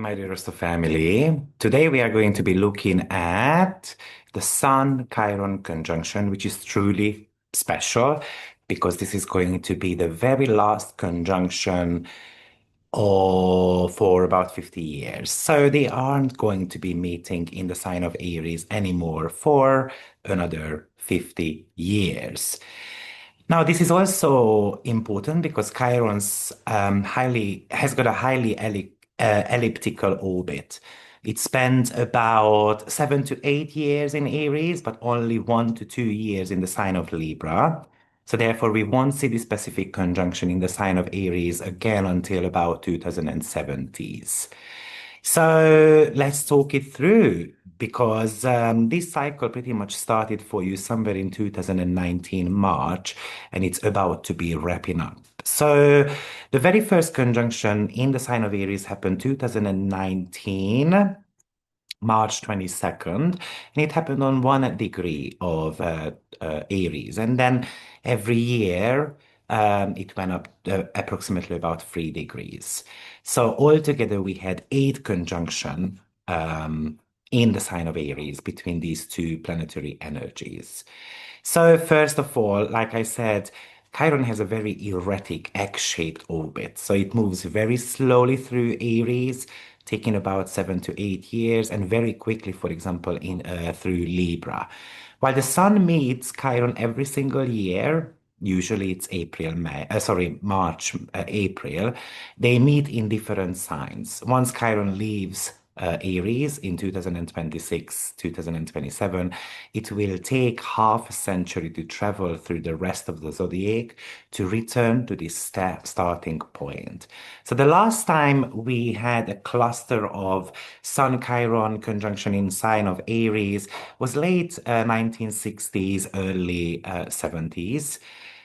my dearest family. Today we are going to be looking at the Sun Chiron conjunction, which is truly special because this is going to be the very last conjunction for about 50 years. So they aren't going to be meeting in the sign of Aries anymore for another 50 years. Now, this is also important because Chiron's highly has got a highly elliptical orbit. It spends about 7 to 8 years in Aries, but only 1 to 2 years in the sign of Libra. So therefore, we won't see the specific conjunction in the sign of Aries again until about 2070s. So let's talk it through because this cycle pretty much started for you somewhere in 2019 March, and it's about to be wrapping up. So the very first conjunction in the sign of Aries happened 2019. March 22nd, and it happened on 1 degree of Aries. And then every year it went up approximately about 3 degrees. So altogether, we had 8 conjunction in the sign of Aries between these two planetary energies. So first of all, like I said, Chiron has a very erratic X-shaped orbit. So it moves very slowly through Aries, taking about 7 to 8 years, and very quickly, for example, in through Libra. While the Sun meets Chiron every single year, usually it's March, April, they meet in different signs. Once Chiron leaves Aries in 2026, 2027, it will take half a century to travel through the rest of the zodiac to return to this starting point. So the last time we had a cluster of Sun Chiron conjunction in sign of Aries was late 1960s, early 70s.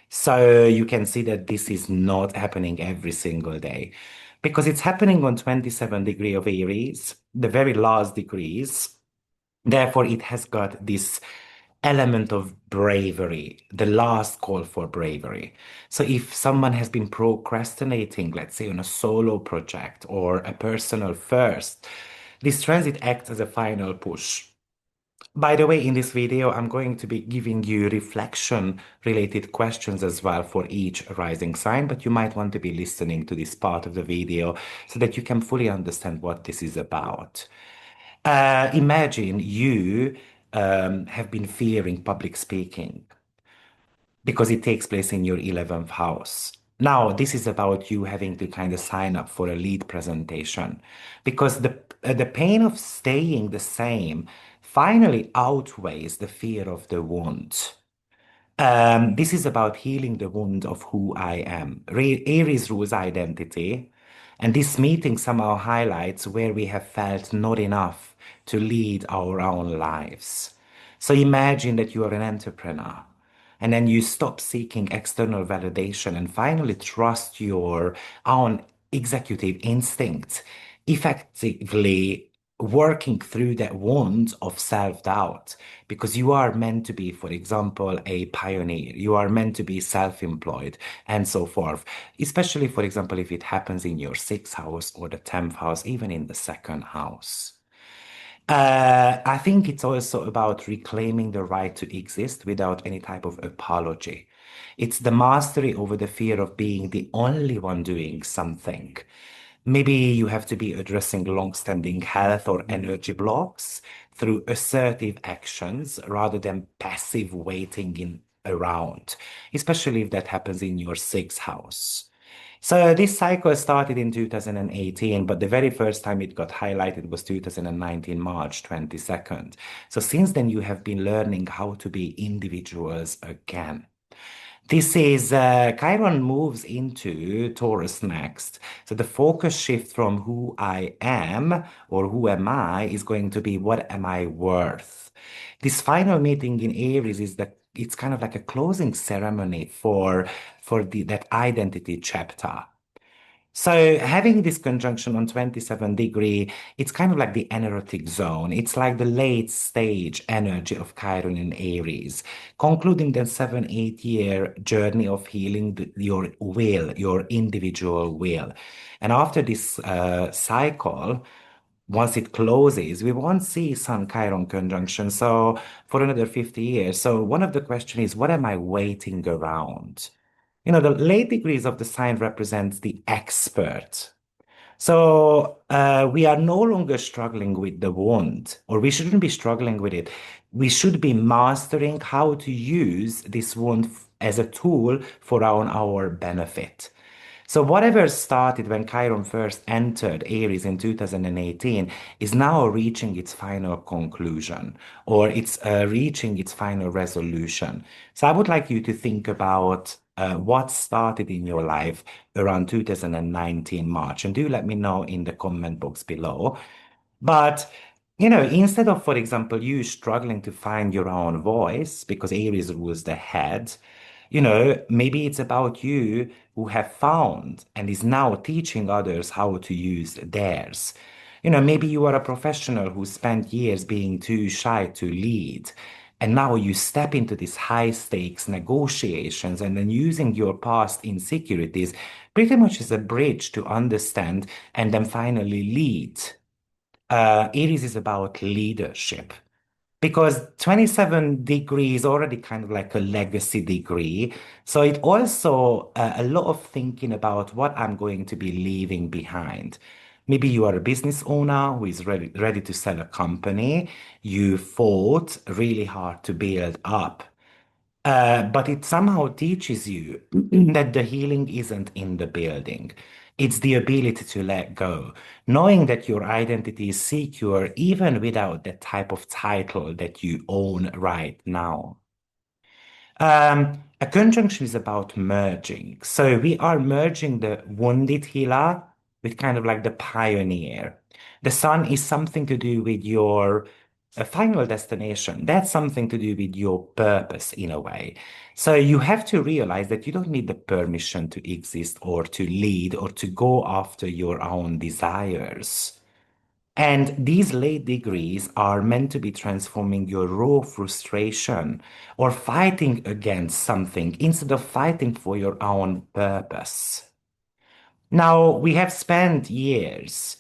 So you can see that this is not happening every single day because it's happening on 27 degree of Aries, the very last degrees. Therefore, it has got this element of bravery, the last call for bravery. So if someone has been procrastinating, let's say on a solo project or a personal first, this transit acts as a final push. By the way, in this video, I'm going to be giving you reflection related questions as well for each rising sign, but you might want to be listening to this part of the video so that you can fully understand what this is about. Imagine you have been fearing public speaking because it takes place in your 11th house. Now, this is about you having to kind of sign up for a lead presentation because the pain of staying the same finally outweighs the fear of the wound. This is about healing the wound of who I am. Aries rules identity, and this meeting somehow highlights where we have felt not enough to lead our own lives. So imagine that you are an entrepreneur, and then you stop seeking external validation and finally trust your own executive instinct, effectively working through that wound of self-doubt because you are meant to be, for example, a pioneer. You are meant to be self-employed and so forth, especially, for example, if it happens in your sixth house or the 10th house, even in the second house. I think it's also about reclaiming the right to exist without any type of apology. It's the mastery over the fear of being the only one doing something. Maybe you have to be addressing long-standing health or energy blocks through assertive actions rather than passive waiting in around, especially if that happens in your sixth house. So this cycle started in 2018, but the very first time it got highlighted was 2019, March 22nd. So since then, you have been learning how to be individuals again. This is Chiron moves into Taurus next. So the focus shift from who I am or who am I is going to be what am I worth? This final meeting in Aries is that it's kind of like a closing ceremony for that identity chapter. So having this conjunction on 27 degree, it's kind of like the energetic zone. It's like the late stage energy of Chiron in Aries, concluding the 7, 8 year journey of healing your will, your individual will. And after this cycle, once it closes, we won't see Sun Chiron conjunction. So for another 50 years. So one of the questions is, what am I waiting around? The late degrees of the sign represents the expert. So we are no longer struggling with the wound, or we shouldn't be struggling with it. We should be mastering how to use this wound as a tool for our benefit. So whatever started when Chiron first entered Aries in 2018 is now reaching its final conclusion, or it's reaching its final resolution. So I would like you to think about what started in your life around 2019 March, and do let me know in the comment box below. But, instead of, for example, you struggling to find your own voice because Aries rules the head, maybe it's about you who have found and is now teaching others how to use theirs. Maybe you are a professional who spent years being too shy to lead. And now you step into these high stakes negotiations and then using your past insecurities pretty much as a bridge to understand and then finally lead. Aries is about leadership because 27 degree is already kind of like a legacy degree. So it also a lot of thinking about what I'm going to be leaving behind. Maybe you are a business owner who is ready to sell a company. You fought really hard to build up. But it somehow teaches you that the healing isn't in the building. It's the ability to let go, knowing that your identity is secure even without the type of title that you own right now. A conjunction is about merging. So we are merging the wounded healer with kind of like the pioneer. The sun is something to do with your final destination. That's something to do with your purpose in a way. So you have to realize that you don't need the permission to exist or to lead or to go after your own desires. And these late degrees are meant to be transforming your raw frustration or fighting against something instead of fighting for your own purpose. Now, we have spent years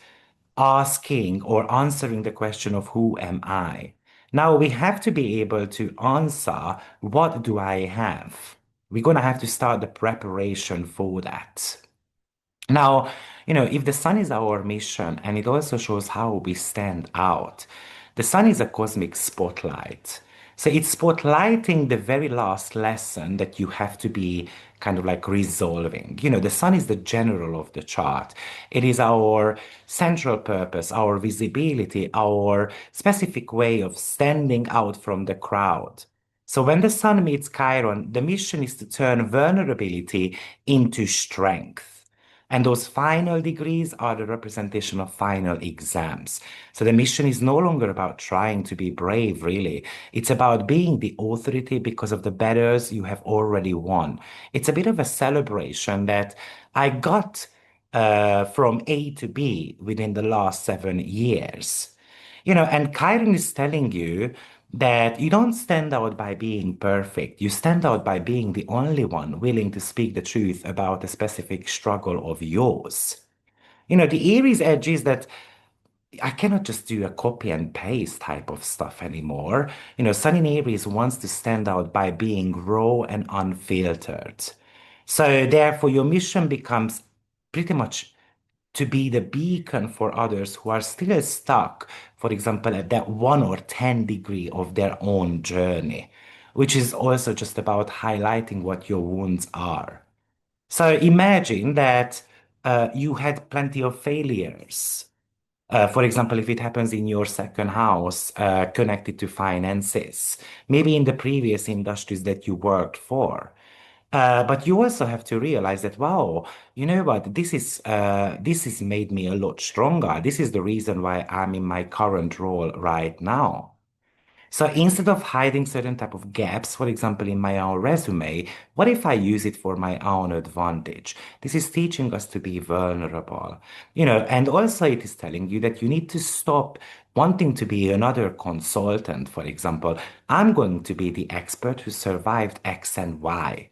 asking or answering the question of who am I? Now we have to be able to answer, what do I have? We're going to have to start the preparation for that. Now, if the sun is our mission and it also shows how we stand out, the sun is a cosmic spotlight. So it's spotlighting the very last lesson that you have to be kind of like resolving. The sun is the general of the chart. It is our central purpose, our visibility, our specific way of standing out from the crowd. So when the sun meets Chiron, the mission is to turn vulnerability into strength. And those final degrees are the representation of final exams. So the mission is no longer about trying to be brave, really. It's about being the authority because of the battles you have already won. It's a bit of a celebration that I got from A to B within the last 7 years. And Chiron is telling you that you don't stand out by being perfect. You stand out by being the only one willing to speak the truth about a specific struggle of yours. The Aries edge is that I cannot just do a copy and paste type of stuff anymore. Sun in Aries wants to stand out by being raw and unfiltered. So therefore, your mission becomes pretty much to be the beacon for others who are still stuck, for example, at that 1 or 10 degree of their own journey, which is also just about highlighting what your wounds are. So imagine that you had plenty of failures. For example, if it happens in your second house, connected to finances, maybe in the previous industries that you worked for. But you also have to realize that, wow, you know what, this has made me a lot stronger. This is the reason why I'm in my current role right now. So instead of hiding certain type of gaps, for example, in my own resume, what if I use it for my own advantage? This is teaching us to be vulnerable, and also it is telling you that you need to stop wanting to be another consultant. For example, I'm going to be the expert who survived X and Y.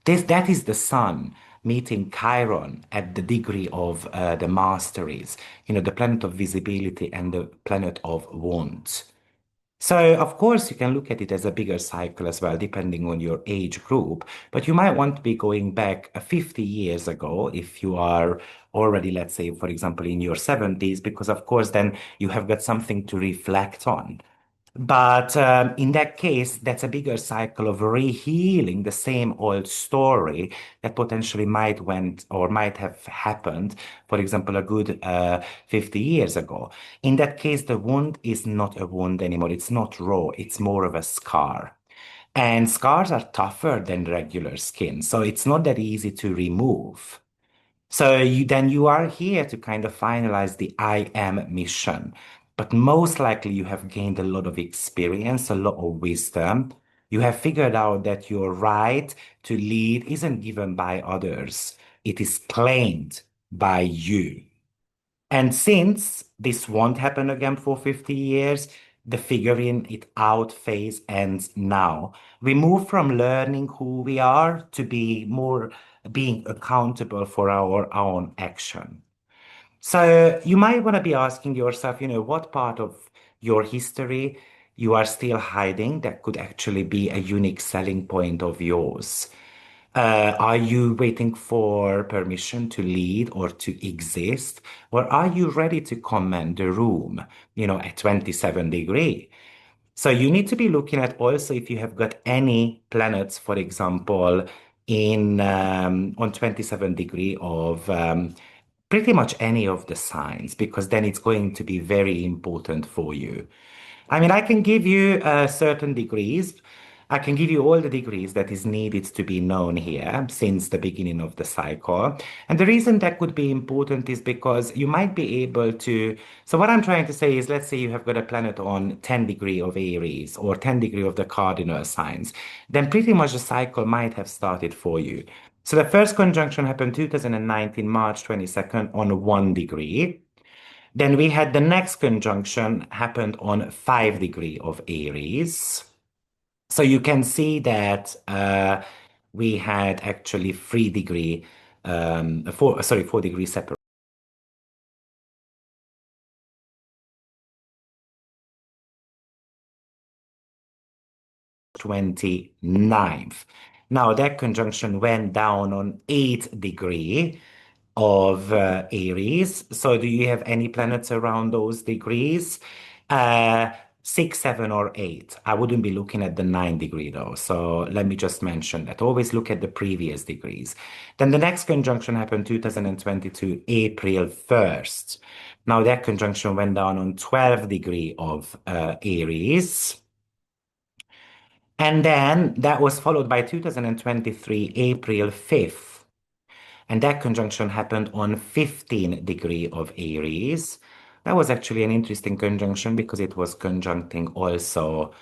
That is the sun meeting Chiron at the degree of the masteries, the planet of visibility and the planet of want. So, of course, you can look at it as a bigger cycle as well, depending on your age group. But you might want to be going back 50 years ago if you are already, let's say, for example, in your 70s, because, of course, then you have got something to reflect on. But in that case, that's a bigger cycle of rehealing the same old story that potentially might went or might have happened, for example, a good 50 years ago. In that case, the wound is not a wound anymore. It's not raw. It's more of a scar. And scars are tougher than regular skin, so it's not that easy to remove. So you are here to kind of finalize the I am mission. But most likely you have gained a lot of experience, a lot of wisdom. You have figured out that your right to lead isn't given by others. It is claimed by you. And since this won't happen again for 50 years, the figuring it out phase ends now. We move from learning who we are to be more being accountable for our own action. So you might want to be asking yourself, what part of your history you are still hiding that could actually be a unique selling point of yours. Are you waiting for permission to lead or to exist? Or are you ready to command the room, at 27 degree? So you need to be looking at also if you have got any planets, for example, in on 27 degree of pretty much any of the signs, because then it's going to be very important for you. I mean, I can give you certain degrees. I can give you all the degrees that is needed to be known here since the beginning of the cycle. And the reason that could be important is because you might be able to. So what I'm trying to say is, let's say you have got a planet on 10 degree of Aries or 10 degree of the cardinal signs, then pretty much the cycle might have started for you. So the first conjunction happened 2019, March 22nd on 1 degree. Then we had the next conjunction happened on 5 degree of Aries. So you can see that we had actually 3 degree, 4 degree separation. 29th. Now that conjunction went down on 8 degree of Aries. So do you have any planets around those degrees? Uh, 6, 7, or 8. I wouldn't be looking at the 9 degree though. So let me just mention that. Always look at the previous degrees. Then the next conjunction happened 2022, April 1st. Now that conjunction went down on 12 degree of Aries. And then that was followed by 2023, April 5th. And that conjunction happened on 15 degree of Aries. That was actually an interesting conjunction because it was conjuncting also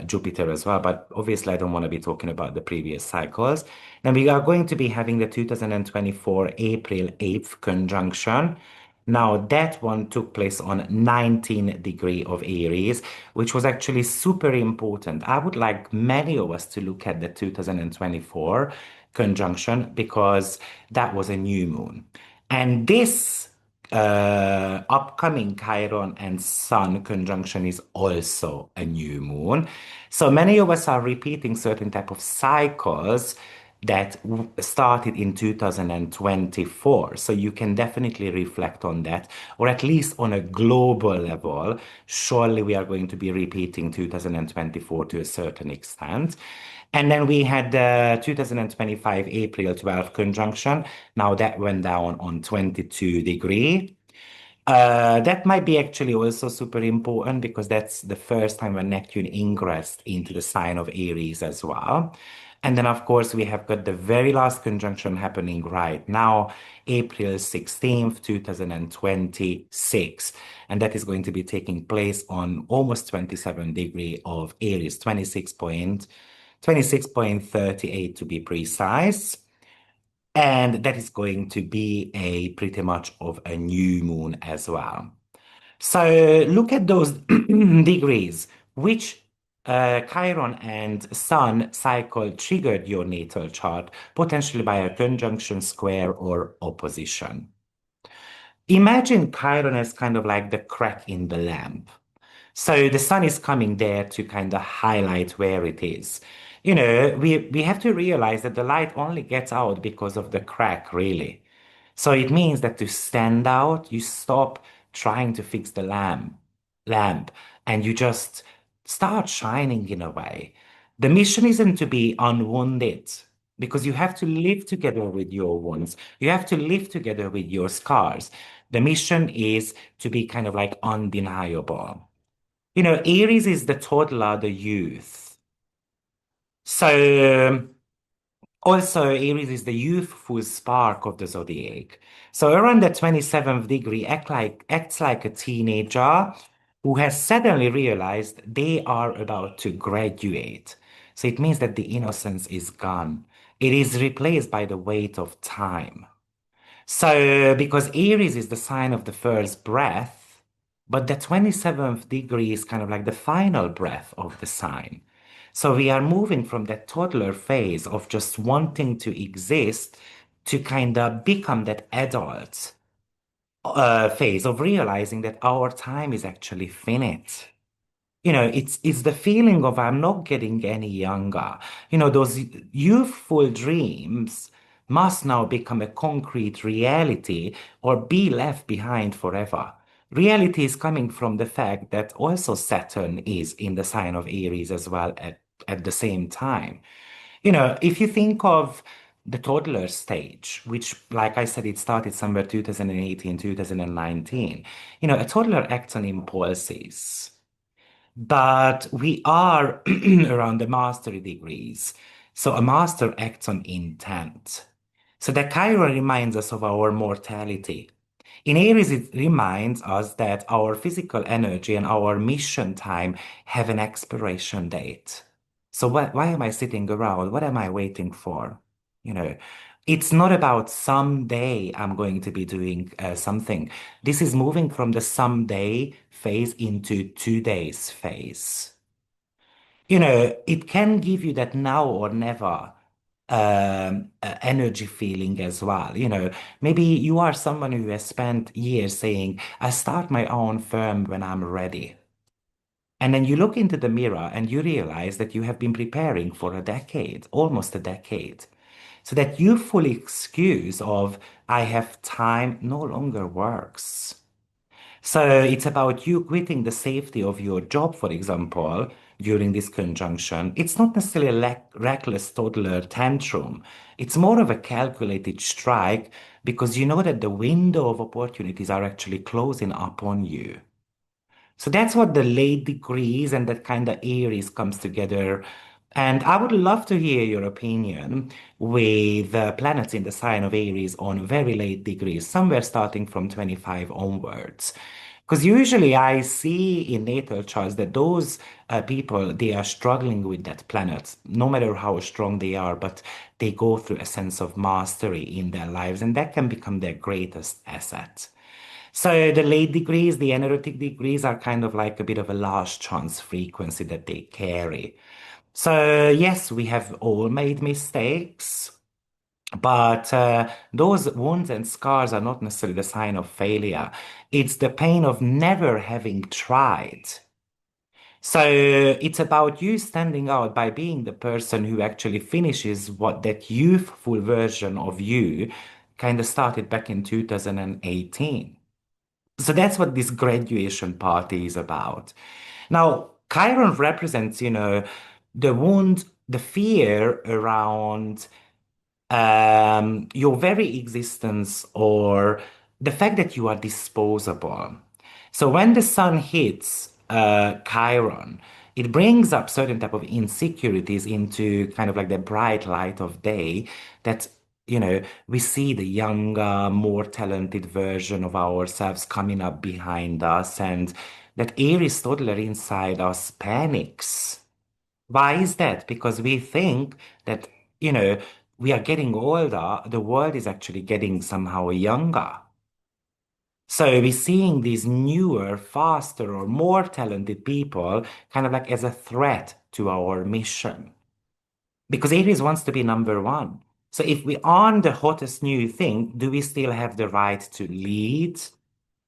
Jupiter as well. But obviously, I don't want to be talking about the previous cycles. Then we are going to be having the 2024 April 8th conjunction. Now, that one took place on 19 degree of Aries, which was actually super important. I would like many of us to look at the 2024 conjunction because that was a new moon. And this upcoming Chiron and Sun conjunction is also a new moon. So many of us are repeating certain type of cycles that started in 2024. So you can definitely reflect on that, or at least on a global level. Surely we are going to be repeating 2024 to a certain extent. And then we had the 2025 April 12th conjunction. Now that went down on 22 degree. That might be actually also super important because that's the first time when Neptune ingressed into the sign of Aries as well. And then, of course, we have got the very last conjunction happening right now, April 16th, 2026. And that is going to be taking place on almost 27 degree of Aries, 26.38 to be precise. And that is going to be a pretty much of a new moon as well. So look at those degrees. Which Chiron and Sun cycle triggered your natal chart, potentially by a conjunction, square, or opposition. Imagine Chiron as kind of like the crack in the lamp. So the sun is coming there to kind of highlight where it is. We have to realize that the light only gets out because of the crack, really. So it means that to stand out, you stop trying to fix the lamp, and you just start shining in a way. The mission isn't to be unwounded because you have to live together with your wounds. You have to live together with your scars. The mission is to be kind of like undeniable. Aries is the toddler, the youth. So also Aries is the youthful spark of the zodiac. So around the 27th degree acts like a teenager who has suddenly realized they are about to graduate. So it means that the innocence is gone. It is replaced by the weight of time. So, because Aries is the sign of the first breath, but the 27th degree is kind of like the final breath of the sign. So, we are moving from that toddler phase of just wanting to exist to kind of become that adult phase of realizing that our time is actually finite. It's the feeling of I'm not getting any younger. Those youthful dreams must now become a concrete reality or be left behind forever. Reality is coming from the fact that also Saturn is in the sign of Aries as well at the same time. If you think of the toddler stage, which, like I said, it started somewhere 2018, 2019, a toddler acts on impulses. But we are around the mastery degrees. So a master acts on intent. So the Chiron reminds us of our mortality. In Aries, it reminds us that our physical energy and our mission time have an expiration date. So why am I sitting around? What am I waiting for? You know, it's not about someday I'm going to be doing something. This is moving from the someday phase into today's phase. It can give you that now or never energy feeling as well. Maybe you are someone who has spent years saying, I start my own firm when I'm ready. And then you look into the mirror and you realize that you have been preparing for a decade, almost a decade. So that youthful excuse of, I have time no longer works. So it's about you quitting the safety of your job, for example, during this conjunction. It's not necessarily a reckless toddler tantrum. It's more of a calculated strike because you know that the window of opportunities are actually closing up on you. So that's what the late degrees and that kind of Aries comes together. And I would love to hear your opinion with planets in the sign of Aries on very late degrees, somewhere starting from 25 onwards. Because usually I see in natal charts that those people, they are struggling with that planet, no matter how strong they are, but they go through a sense of mastery in their lives, and that can become their greatest asset. So the late degrees, the energetic degrees are kind of like a bit of a last chance frequency that they carry. So yes, we have all made mistakes, but those wounds and scars are not necessarily the sign of failure. It's the pain of never having tried. So it's about you standing out by being the person who actually finishes what that youthful version of you kind of started back in 2018. So that's what this graduation party is about. Now, Chiron represents, the wound, the fear around your very existence or the fact that you are disposable. So when the sun hits Chiron, it brings up certain type of insecurities into kind of like the bright light of day that, we see the younger, more talented version of ourselves coming up behind us, and that Aries toddler inside us panics. Why is that? Because we think that, you know, we are getting older, the world is actually getting somehow younger. So we're seeing these newer, faster, or more talented people kind of like as a threat to our mission. Because Aries wants to be number one. So if we aren't the hottest new thing, do we still have the right to lead,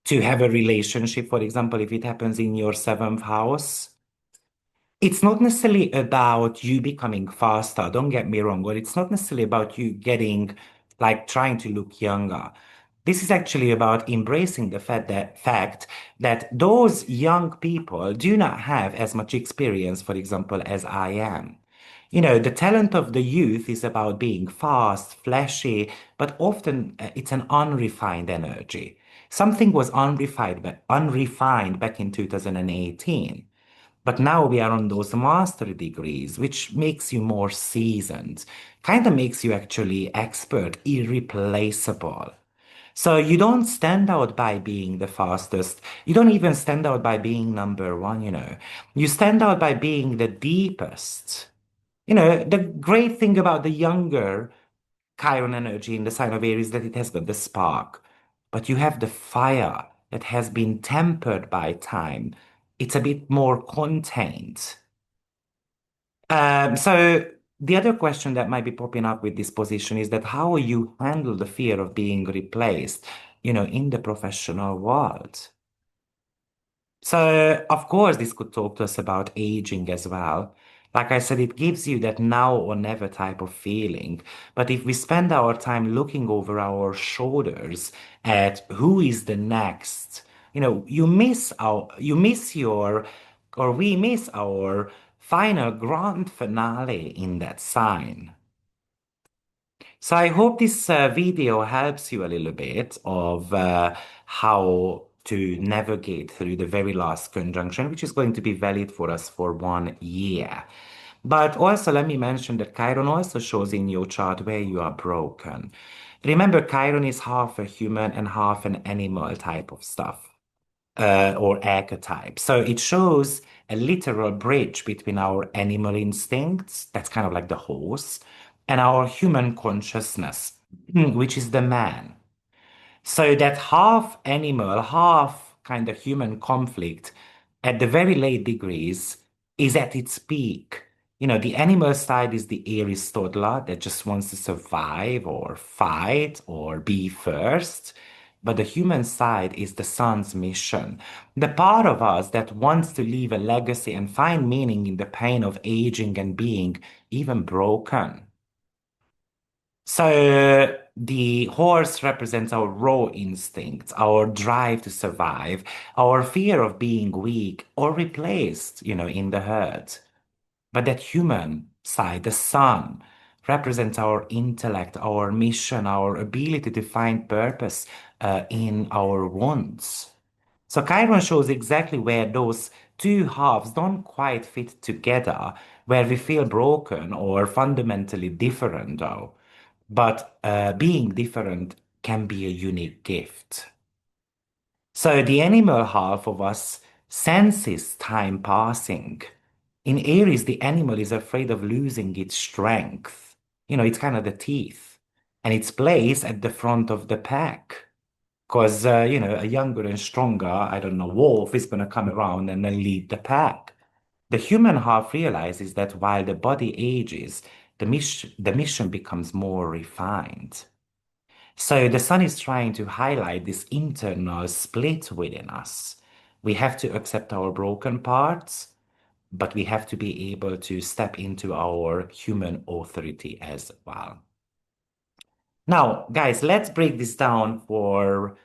to have a relationship, for example, if it happens in your seventh house? It's not necessarily about you becoming faster, don't get me wrong, or it's not necessarily about you getting like trying to look younger. This is actually about embracing the fact that those young people do not have as much experience, for example, as I am. You know, the talent of the youth is about being fast, flashy, but often it's an unrefined energy. Something was unrefined back in 2018. But now we are on those master degrees, which makes you more seasoned, kind of makes you actually expert, irreplaceable. So you don't stand out by being the fastest. You don't even stand out by being number one, you know. You stand out by being the deepest. You know, the great thing about the younger Chiron energy in the sign of Aries is that it has got the spark, but you have the fire that has been tempered by time. It's a bit more contained. So the other question that might be popping up with this position is that how will you handle the fear of being replaced, you know, in the professional world? So, of course, this could talk to us about aging as well. Like I said, it gives you that now or never type of feeling. But if we spend our time looking over our shoulders at who is the next, you know, we miss our final grand finale in that sign. So I hope this video helps you a little bit of how to navigate through the very last conjunction, which is going to be valid for us for 1 year. But also let me mention that Chiron also shows in your chart where you are broken. Remember, Chiron is half a human and half an animal type of stuff or archetype. So it shows a literal bridge between our animal instincts, that's kind of like the horse, and our human consciousness, which is the man. So that half animal, half kind of human conflict at the very late degrees is at its peak. You know, the animal side is the Aries toddler that just wants to survive or fight or be first. But the human side is the sun's mission. The part of us that wants to leave a legacy and find meaning in the pain of aging and being even broken. So the horse represents our raw instincts, our drive to survive, our fear of being weak or replaced, you know, in the herd. But that human side, the sun, represents our intellect, our mission, our ability to find purpose in our wounds. So Chiron shows exactly where those two halves don't quite fit together, where we feel broken or fundamentally different, though. But being different can be a unique gift. So the animal half of us senses time passing. In Aries, the animal is afraid of losing its strength. You know, it's kind of the teeth. And its place at the front of the pack. Because, you know, a younger and stronger, I don't know, wolf is going to come around and then lead the pack. The human half realizes that while the body ages, the mission becomes more refined. So the sun is trying to highlight this internal split within us. We have to accept our broken parts, but we have to be able to step into our human authority as well. Now, guys, let's break this down for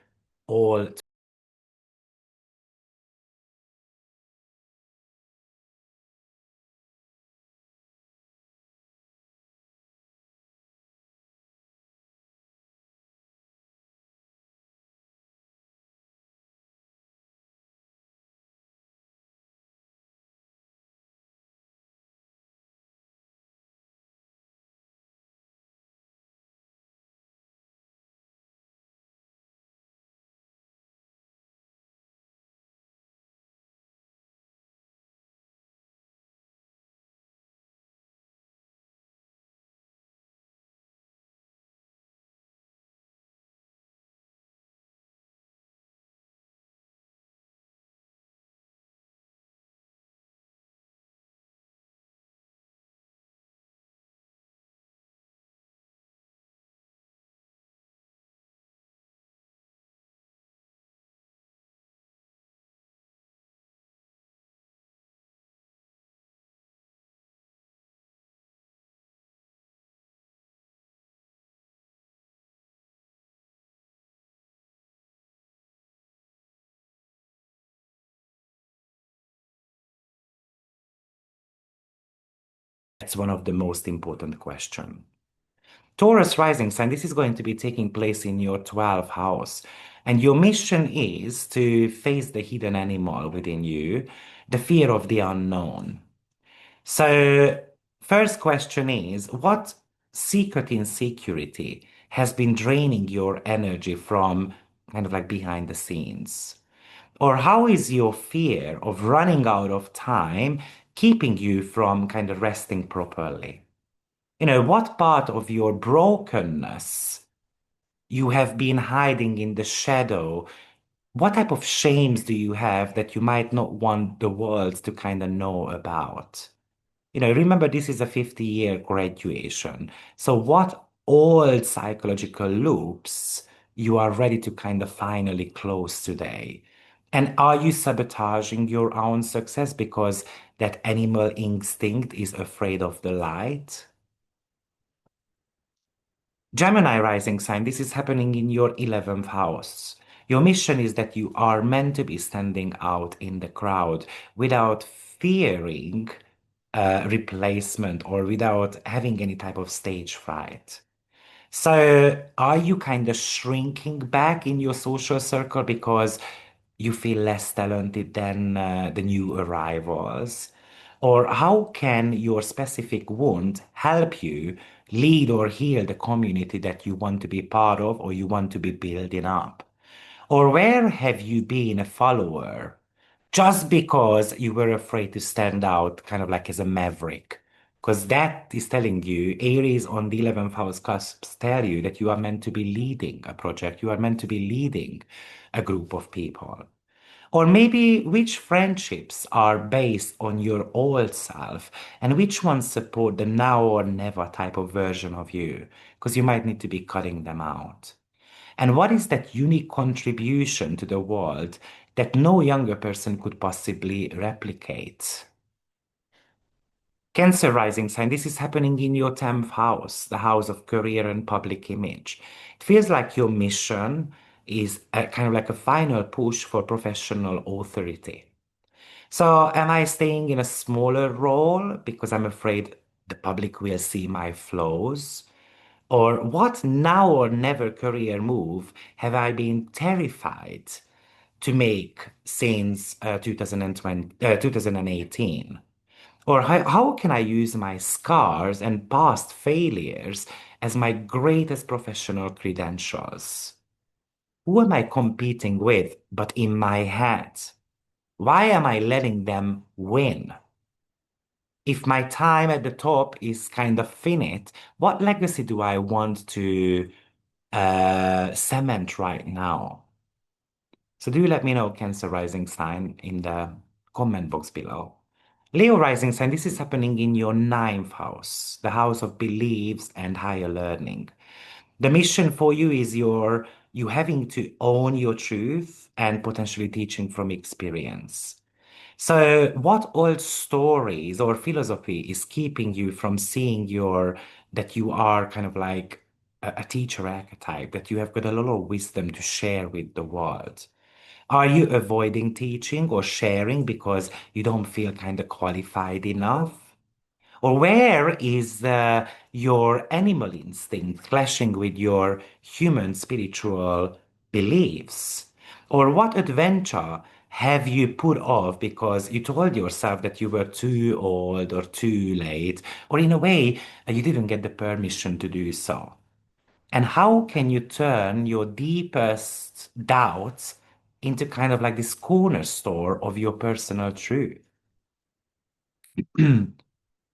all That's one of the most important questions. Taurus rising sign, this is going to be taking place in your 12th house. And your mission is to face the hidden animal within you, the fear of the unknown. So, first question is, what secret insecurity has been draining your energy from kind of like behind the scenes? Or how is your fear of running out of time keeping you from kind of resting properly? What part of your brokenness you have been hiding in the shadow? What type of shames do you have that you might not want the world to kind of know about? Remember, this is a 50-year graduation. So, what old psychological loops you are ready to kind of finally close today? And are you sabotaging your own success because that animal instinct is afraid of the light? Gemini rising sign, this is happening in your 11th house. Your mission is that you are meant to be standing out in the crowd without fearing replacement or without having any type of stage fright. So, are you kind of shrinking back in your social circle because you feel less talented than the new arrivals? Or how can your specific wound help you lead or heal the community that you want to be part of or you want to be building up? Or where have you been a follower just because you were afraid to stand out, kind of like as a maverick? Because that is telling you, Aries on the 11th house cusps tell you that you are meant to be leading a project, you are meant to be leading a group of people. Or maybe which friendships are based on your old self and which ones support the now or never type of version of you, because you might need to be cutting them out. And what is that unique contribution to the world that no younger person could possibly replicate? Cancer rising sign, this is happening in your 10th house, the house of career and public image. It feels like your mission is kind of like a final push for professional authority. So, am I staying in a smaller role because I'm afraid the public will see my flaws? Or what now or never career move have I been terrified to make since 2020, 2018? Or how can I use my scars and past failures as my greatest professional credentials? Who am I competing with but in my head? Why am I letting them win? If my time at the top is kind of finite, what legacy do I want to cement right now? So do let me know, Cancer rising sign, in the comment box below. Leo rising sign, this is happening in your 9th house, the house of beliefs and higher learning. The mission for you is you having to own your truth and potentially teaching from experience. So, what old stories or philosophy is keeping you from seeing that you are kind of like a teacher archetype, that you have got a lot of wisdom to share with the world? Are you avoiding teaching or sharing because you don't feel kind of qualified enough? Or where is your animal instinct clashing with your human spiritual beliefs? Or what adventure have you put off because you told yourself that you were too old or too late, or in a way, you didn't get the permission to do so? And how can you turn your deepest doubts into kind of like this corner store of your personal truth?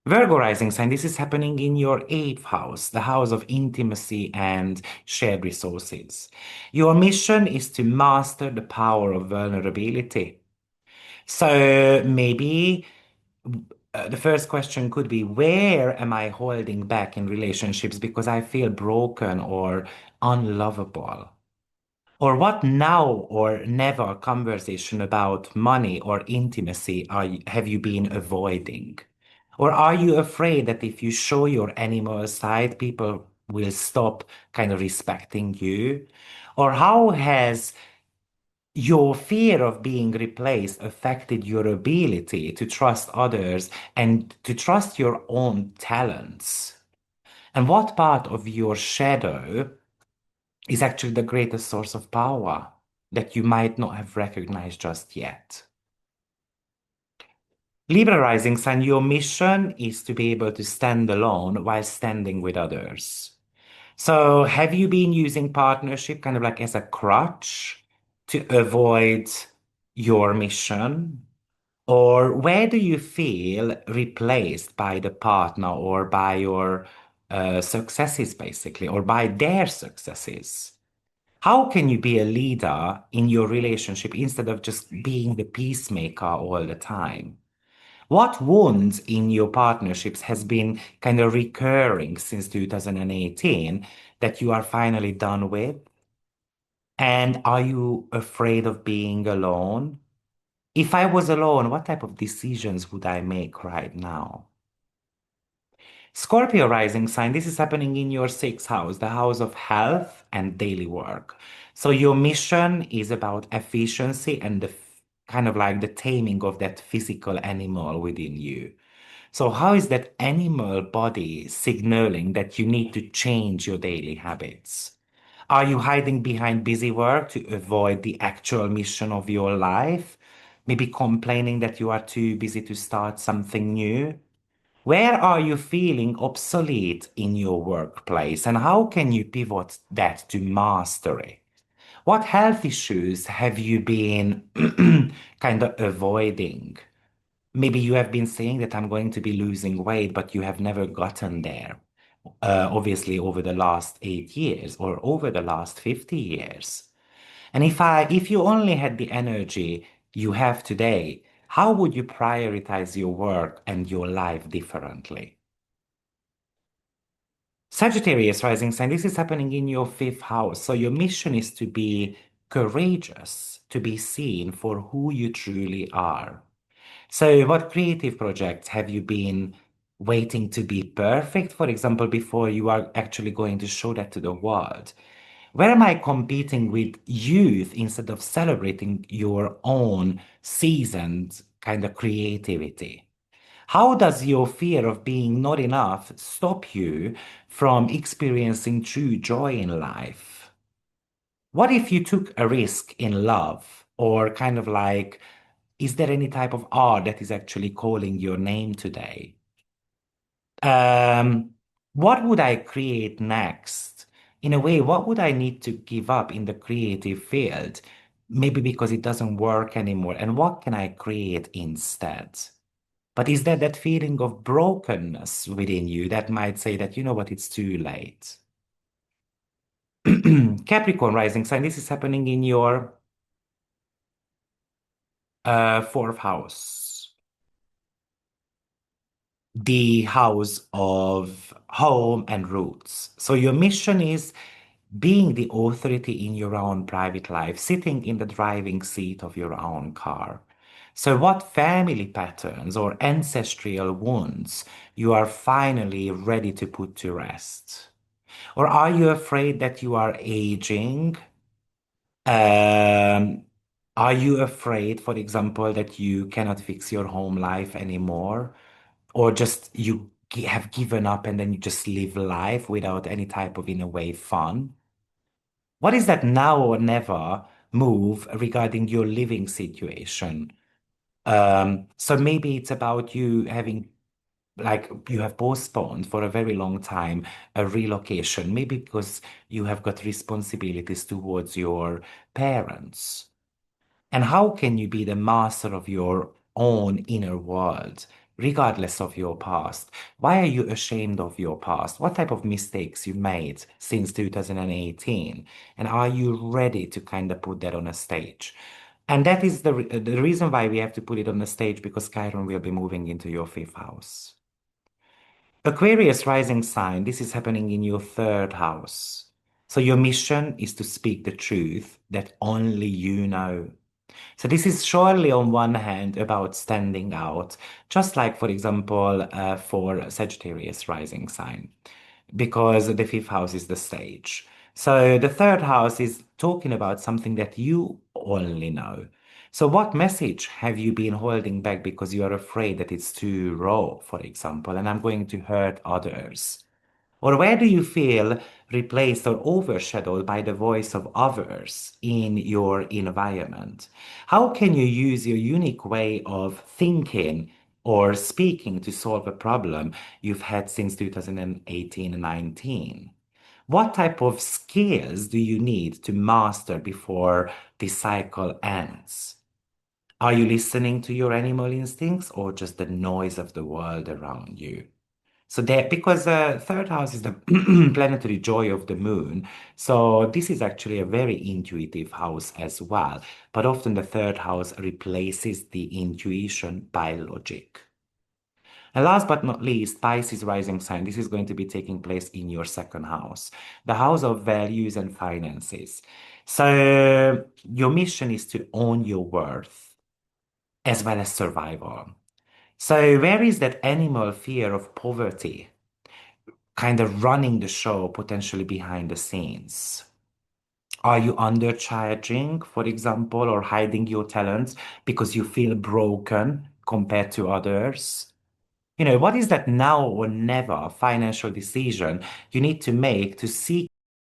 Virgo rising sign, this is happening in your 8th house, the house of intimacy and shared resources. Your mission is to master the power of vulnerability. So maybe the first question could be, where am I holding back in relationships because I feel broken or unlovable? Or what now or never conversation about money or intimacy have you been avoiding? Or are you afraid that if you show your animal side, people will stop kind of respecting you? Or how has your fear of being replaced affected your ability to trust others and to trust your own talents. And what part of your shadow is actually the greatest source of power that you might not have recognized just yet? Libra rising sign, your mission is to be able to stand alone while standing with others. So, have you been using partnership kind of like as a crutch to avoid your mission? Or where do you feel replaced by the partner or by your successes, basically, or by their successes? How can you be a leader in your relationship instead of just being the peacemaker all the time? What wounds in your partnerships has been kind of recurring since 2018 that you are finally done with? And are you afraid of being alone? If I was alone, what type of decisions would I make right now? Scorpio rising sign, this is happening in your sixth house, the house of health and daily work. So your mission is about efficiency and the kind of like the taming of that physical animal within you. So how is that animal body signaling that you need to change your daily habits? Are you hiding behind busy work to avoid the actual mission of your life? Maybe complaining that you are too busy to start something new? Where are you feeling obsolete in your workplace, and how can you pivot that to mastery? What health issues have you been kind of avoiding? Maybe you have been saying that I'm going to be losing weight, but you have never gotten there. Obviously, over the last 8 years or over the last 50 years. And if you only had the energy you have today, how would you prioritize your work and your life differently? Sagittarius rising sign, this is happening in your fifth house. So your mission is to be courageous, to be seen for who you truly are. So what creative projects have you been waiting to be perfect, for example, before you are actually going to show that to the world? Where am I competing with youth instead of celebrating your own seasoned kind of creativity? How does your fear of being not enough stop you from experiencing true joy in life? What if you took a risk in love, or kind of like, is there any type of art that is actually calling your name today? Um, what would I create next? In a way, what would I need to give up in the creative field? Maybe because it doesn't work anymore. And what can I create instead? But is there that feeling of brokenness within you that might say that, you know what, it's too late? Capricorn rising sign, this is happening in your fourth house, the house of home and roots. So your mission is being the authority in your own private life, sitting in the driving seat of your own car. So, what family patterns or ancestral wounds you are finally ready to put to rest? Or are you afraid that you are aging? Um, are you afraid, for example, that you cannot fix your home life anymore? Or just you have given up and then you just live life without any type of, in a way, fun? What is that now or never move regarding your living situation? So maybe it's about you having, like, you have postponed for a very long time a relocation, maybe because you have got responsibilities towards your parents. And how can you be the master of your own inner world, regardless of your past? Why are you ashamed of your past? What type of mistakes you made since 2018? And are you ready to kind of put that on a stage? And that is the reason why we have to put it on the stage, because Chiron will be moving into your fifth house. Aquarius rising sign, this is happening in your third house. So your mission is to speak the truth that only you know. So this is surely on one hand about standing out, just like, for example, for Sagittarius rising sign, because the fifth house is the stage. So the third house is talking about something that you only know. So, what message have you been holding back because you are afraid that it's too raw, for example, and I'm going to hurt others? Or where do you feel replaced or overshadowed by the voice of others in your environment? How can you use your unique way of thinking or speaking to solve a problem you've had since 2018 and 19? What type of skills do you need to master before the cycle ends? Are you listening to your animal instincts or just the noise of the world around you? So there, because the third house is the planetary joy of the moon, so this is actually a very intuitive house as well. But often the third house replaces the intuition by logic. And last but not least, Pisces rising sign. This is going to be taking place in your second house, the house of values and finances. So your mission is to own your worth as well as survival. So where is that animal fear of poverty kind of running the show potentially behind the scenes? Are you undercharging, for example, or hiding your talents because you feel broken compared to others? What is that now or never financial decision you need to make to seek